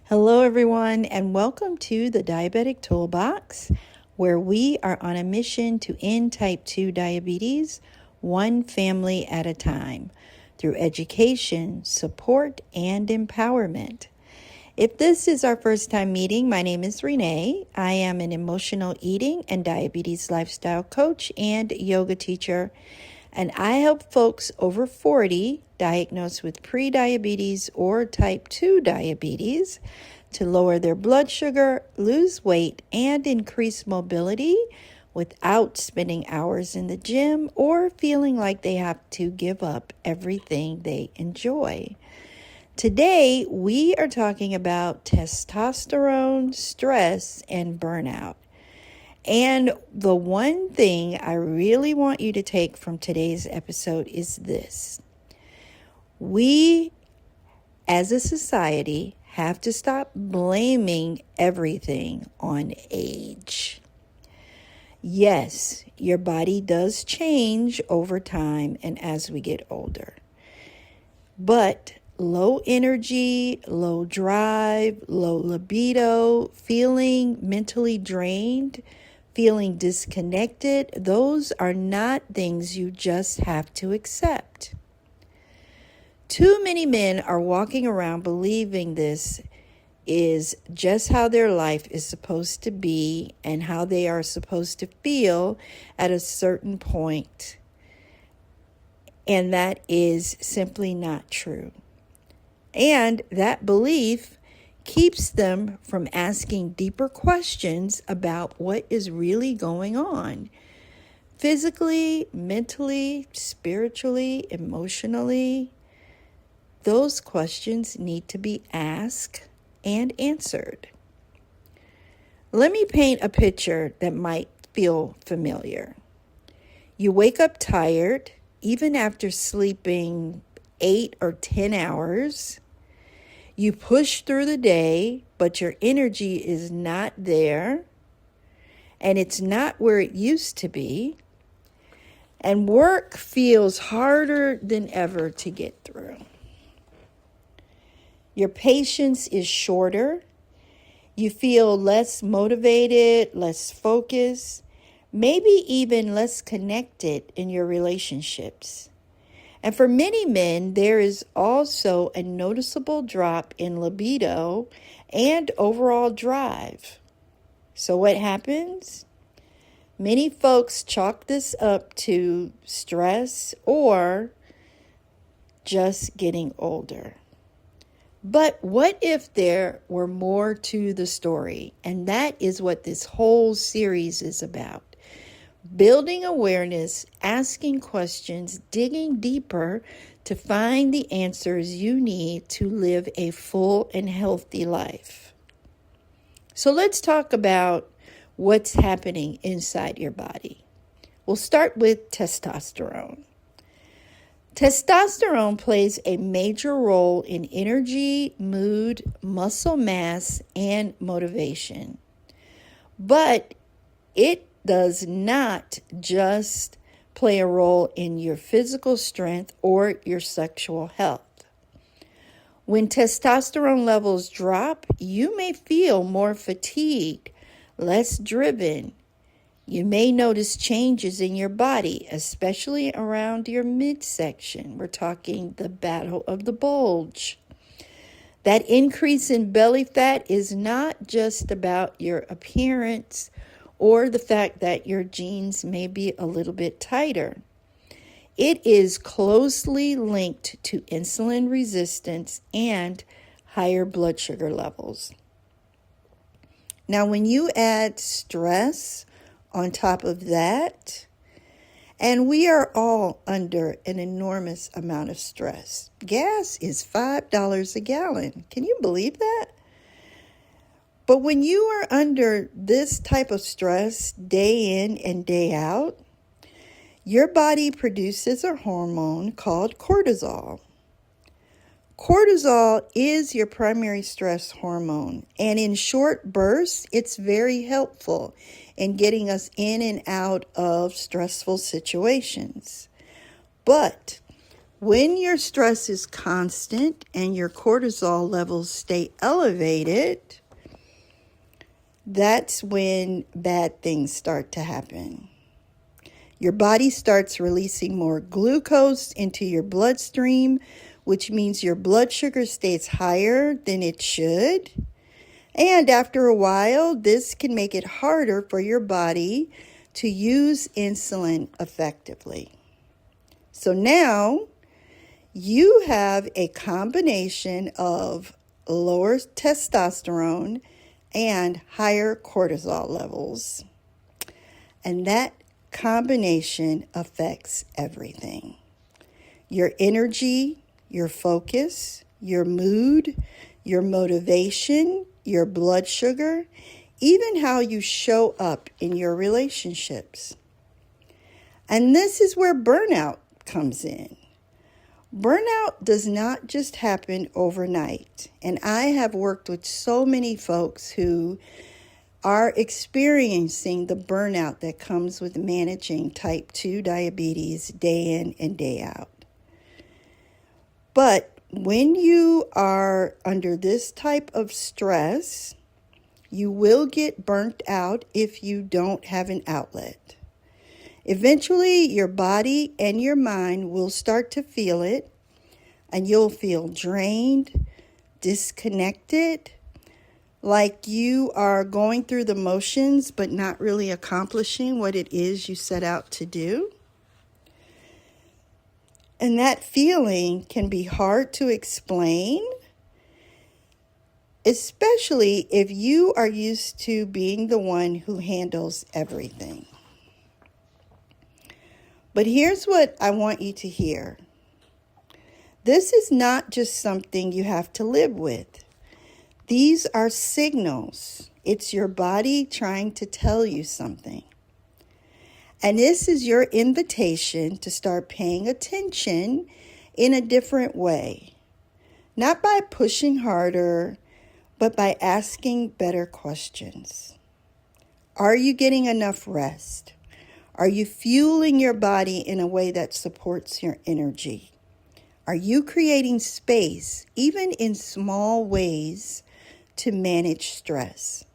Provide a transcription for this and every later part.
Hello, everyone, and welcome to the Diabetic Toolbox, where we are on a mission to end type 2 diabetes one family at a time through education, support, and empowerment. If this is our first time meeting, my name is Renee. I am an emotional eating and diabetes lifestyle coach and yoga teacher, and I help folks over 40 diagnosed with prediabetes or type 2 diabetes to lower their blood sugar, lose weight, and increase mobility without spending hours in the gym or feeling like they have to give up everything they enjoy. Today, we are talking about testosterone, stress, and burnout. And the one thing I really want you to take from today's episode is this. We, as a society, have to stop blaming everything on age. Yes, your body does change over time and as we get older. But low energy, low drive, low libido, feeling mentally drained, feeling disconnected, those are not things you just have to accept. Too many men are walking around believing this is just how their life is supposed to be and how they are supposed to feel at a certain point. And that is simply not true. And that belief keeps them from asking deeper questions about what is really going on. Physically, mentally, spiritually, emotionally, those questions need to be asked and answered. Let me paint a picture that might feel familiar. You wake up tired, even after sleeping 8 or 10 hours. You push through the day, but your energy is not there, and it's not where it used to be. And work feels harder than ever to get through. Your patience is shorter. You feel less motivated, less focused, maybe even less connected in your relationships. And for many men, there is also a noticeable drop in libido and overall drive. So what happens? Many folks chalk this up to stress or just getting older. But what if there were more to the story? And that is what this whole series is about. Building awareness, asking questions, digging deeper to find the answers you need to live a full and healthy life. So let's talk about what's happening inside your body. We'll start with testosterone. Testosterone plays a major role in energy, mood, muscle mass, and motivation. But it does not just play a role in your physical strength or your sexual health. When testosterone levels drop, you may feel more fatigued, less driven. You may notice changes in your body, especially around your midsection. We're talking the battle of the bulge. That increase in belly fat is not just about your appearance or the fact that your jeans may be a little bit tighter. It is closely linked to insulin resistance and higher blood sugar levels. Now, when you add stress on top of that, and we are all under an enormous amount of stress. Gas is $5 a gallon. Can you believe that? But when you are under this type of stress day in and day out, your body produces a hormone called cortisol. Cortisol is your primary stress hormone, and in short bursts, it's very helpful in getting us in and out of stressful situations. But When your stress is constant and your cortisol levels stay elevated, that's when bad things start to happen. Your body starts releasing more glucose into your bloodstream, which means your blood sugar stays higher than it should. And after a while, this can make it harder for your body to use insulin effectively. So now you have a combination of lower testosterone and higher cortisol levels. And that combination affects everything. Your energy, your focus, your mood, your motivation, your blood sugar, even how you show up in your relationships. And this is where burnout comes in. Burnout does not just happen overnight. And I have worked with so many folks who are experiencing the burnout that comes with managing type 2 diabetes day in and day out. But when you are under this type of stress, you will get burnt out if you don't have an outlet. Eventually, your body and your mind will start to feel it, and you'll feel drained, disconnected, like you are going through the motions but not really accomplishing what it is you set out to do. And that feeling can be hard to explain, especially if you are used to being the one who handles everything. But here's what I want you to hear. This is not just something you have to live with. These are signals. It's your body trying to tell you something. And this is your invitation to start paying attention in a different way. Not by pushing harder, but by asking better questions. Are you getting enough rest? Are you fueling your body in a way that supports your energy? Are you creating space, even in small ways, to manage stress?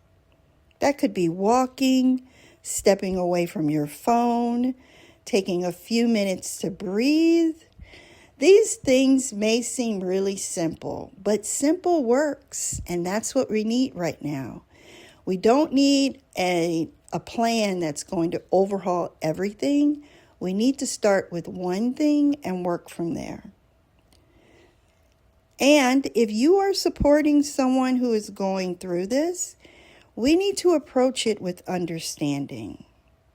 That could be walking, stepping away from your phone, taking a few minutes to breathe. These things may seem really simple, but simple works, and that's what we need right now. We don't need a plan that's going to overhaul everything. We need to start with one thing and work from there. And if you are supporting someone who is going through this, we need to approach it with understanding,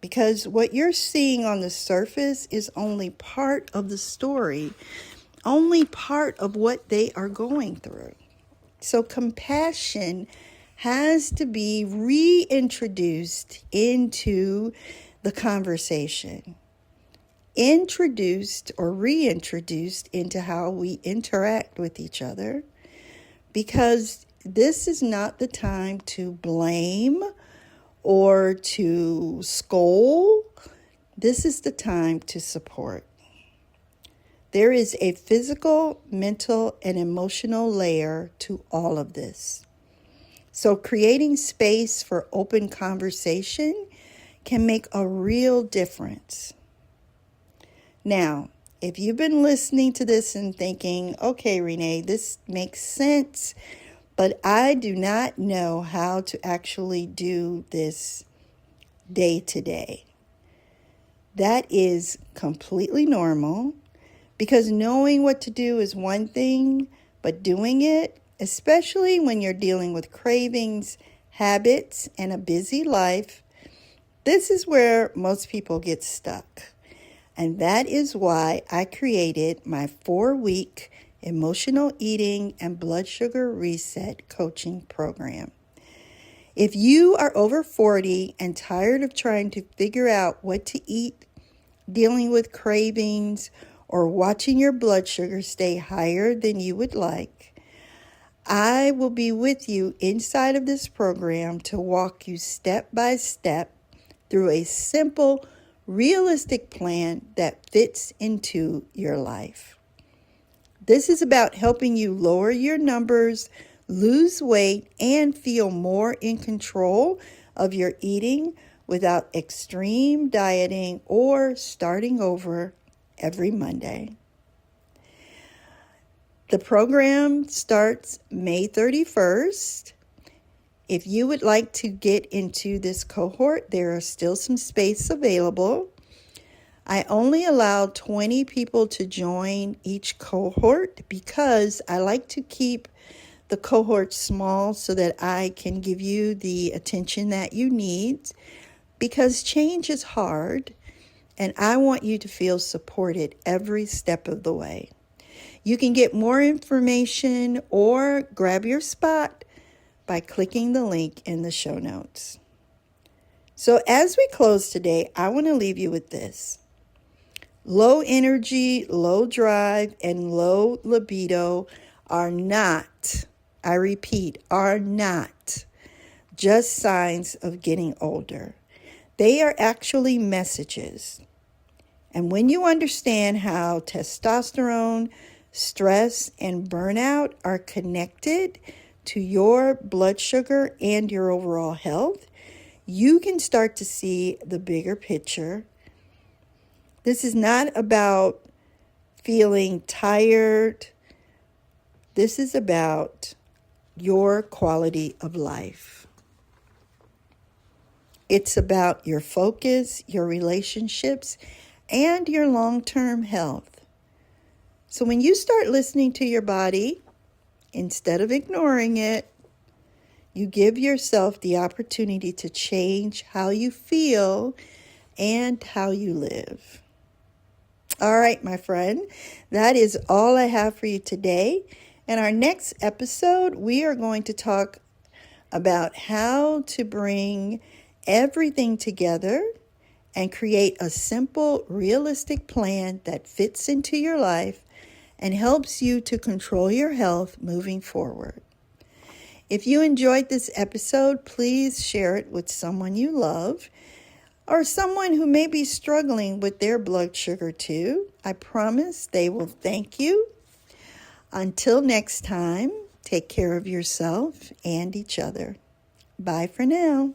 because what you're seeing on the surface is only part of the story, only part of what they are going through. So compassion has to be reintroduced into the conversation, introduced or reintroduced into how we interact with each other, because this is not the time to blame or to scold. This is the time to support. There is a physical, mental, and emotional layer to all of this. So creating space for open conversation can make a real difference. Now, if you've been listening to this and thinking, okay, Renee, this makes sense, but I do not know how to actually do this day to day. That is completely normal, because knowing what to do is one thing, but doing it, especially when you're dealing with cravings, habits, and a busy life, this is where most people get stuck. And that is why I created my 4-week emotional eating and blood sugar reset coaching program. If you are over 40 and tired of trying to figure out what to eat, dealing with cravings, or watching your blood sugar stay higher than you would like, I will be with you inside of this program to walk you step by step through a simple, realistic plan that fits into your life. This is about helping you lower your numbers, lose weight, and feel more in control of your eating without extreme dieting or starting over every Monday. The program starts May 31st. If you would like to get into this cohort, there are still some space available. I only allow 20 people to join each cohort because I like to keep the cohort small so that I can give you the attention that you need, because change is hard and I want you to feel supported every step of the way. You can get more information or grab your spot by clicking the link in the show notes. So as we close today, I want to leave you with this. Low energy, low drive, and low libido are not, I repeat, are not just signs of getting older. They are actually messages. And when you understand how testosterone, stress, and burnout are connected to your blood sugar and your overall health, you can start to see the bigger picture. This is not about feeling tired. This is about your quality of life. It's about your focus, your relationships, and your long-term health. So when you start listening to your body, instead of ignoring it, you give yourself the opportunity to change how you feel and how you live. All right, my friend, that is all I have for you today. In our next episode, we are going to talk about how to bring everything together and create a simple, realistic plan that fits into your life and helps you to control your health moving forward. If you enjoyed this episode, please share it with someone you love or someone who may be struggling with their blood sugar too. I promise they will thank you. Until next time, take care of yourself and each other. Bye for now.